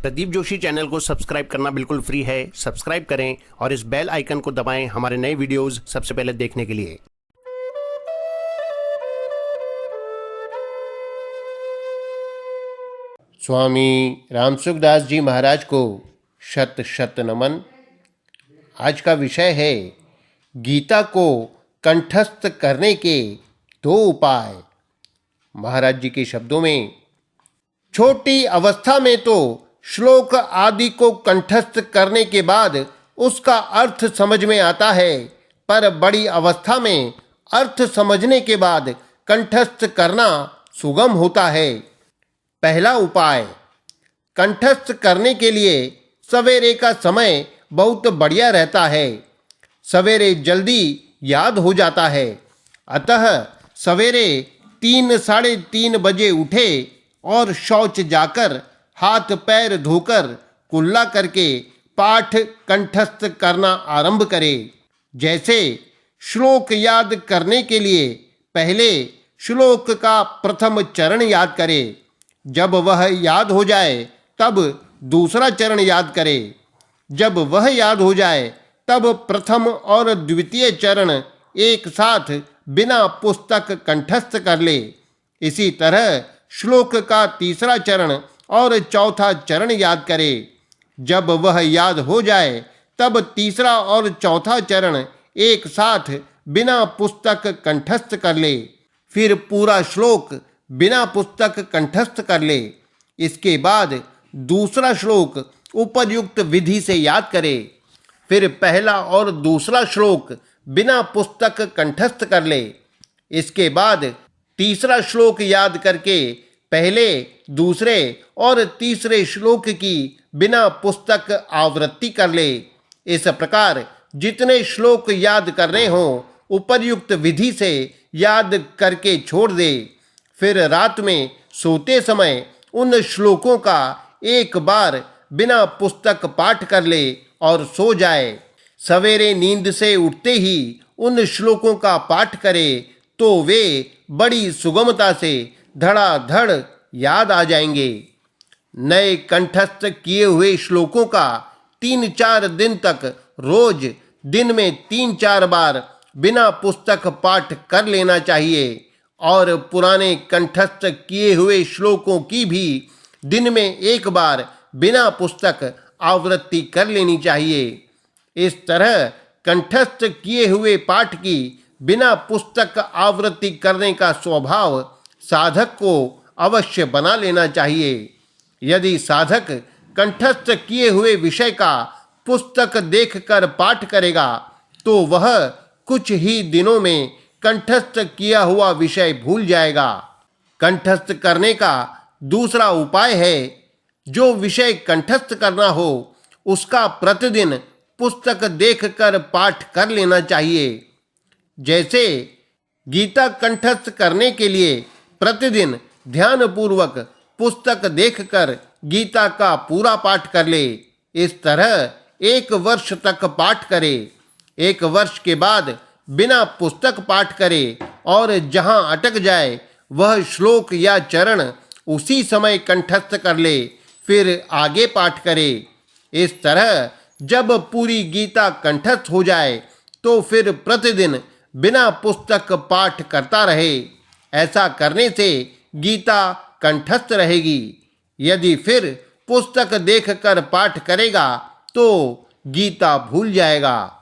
Pradeep Joshi channel को subscribe करना बिल्कुल फ्री है। सब्सक्राइब करें और इस बेल आइकन को दबाएं हमारे नए वीडियोस सबसे पहले देखने के लिए। स्वामी रामसुखदास जी महाराज को शत शत नमन। आज का विषय है गीता को कंठस्थ करने के 2 उपाय। महाराज जी के शब्दों में, छोटी अवस्था में तो श्लोक आदि को कंठस्थ करने के बाद उसका अर्थ समझ में आता है, पर बड़ी अवस्था में अर्थ समझने के बाद कंठस्थ करना सुगम होता है। पहला उपाय, कंठस्थ करने के लिए सवेरे का समय बहुत बढ़िया रहता है। सवेरे जल्दी याद हो जाता है। अतः सवेरे 3 साढ़े 3 बजे उठे और शौच जाकर हाथ पैर धोकर कुल्ला करके पाठ कंठस्थ करना आरंभ करे। जैसे श्लोक याद करने के लिए पहले श्लोक का प्रथम चरण याद करे। जब वह याद हो जाए तब दूसरा चरण याद करे। जब वह याद हो जाए तब प्रथम और द्वितीय चरण एक साथ बिना पुस्तक कंठस्थ कर ले। इसी तरह श्लोक का तीसरा चरण और चौथा चरण याद करे। जब वह याद हो जाए तब तीसरा और चौथा चरण एक साथ बिना पुस्तक कंठस्थ कर ले। फिर पूरा श्लोक बिना पुस्तक कंठस्थ कर ले। इसके बाद दूसरा श्लोक उपयुक्त विधि से याद करे। फिर पहला और दूसरा श्लोक बिना पुस्तक कंठस्थ कर ले। इसके बाद तीसरा श्लोक याद करके पहले, दूसरे और तीसरे श्लोक की बिना पुस्तक आवृत्ति कर ले। इस प्रकार जितने श्लोक याद करने हों उपयुक्त विधि से याद करके छोड़ दे। फिर रात में सोते समय उन श्लोकों का एक बार बिना पुस्तक पाठ कर ले और सो जाए। सवेरे नींद से उठते ही उन श्लोकों का पाठ करे तो वे बड़ी सुगमता से धड़ाधड़ याद आ जाएंगे। नए कंठस्थ किए हुए श्लोकों का 3-4 दिन तक रोज दिन में 3-4 बार बिना पुस्तक पाठ कर लेना चाहिए और पुराने कंठस्थ किए हुए श्लोकों की भी दिन में एक बार बिना पुस्तक आवृत्ति कर लेनी चाहिए। इस तरह कंठस्थ किए हुए पाठ की बिना पुस्तक आवृत्ति करने का स्वभाव साधक को अवश्य बना लेना चाहिए। यदि साधक कंठस्थ किए हुए विषय का पुस्तक देखकर पाठ करेगा तो वह कुछ ही दिनों में कंठस्थ किया हुआ विषय भूल जाएगा। कंठस्थ करने का दूसरा उपाय है, जो विषय कंठस्थ करना हो उसका प्रतिदिन पुस्तक देखकर पाठ कर लेना चाहिए। जैसे गीता कंठस्थ करने के लिए प्रतिदिन ध्यानपूर्वक पुस्तक देखकर गीता का पूरा पाठ कर ले। इस तरह 1 वर्ष तक पाठ करे। 1 वर्ष के बाद बिना पुस्तक पाठ करे और जहां अटक जाए वह श्लोक या चरण उसी समय कंठस्थ कर ले, फिर आगे पाठ करे। इस तरह जब पूरी गीता कंठस्थ हो जाए तो फिर प्रतिदिन बिना पुस्तक पाठ करता रहे। ऐसा करने से गीता कंठस्थ रहेगी। यदि फिर पुस्तक देखकर पाठ करेगा तो गीता भूल जाएगा।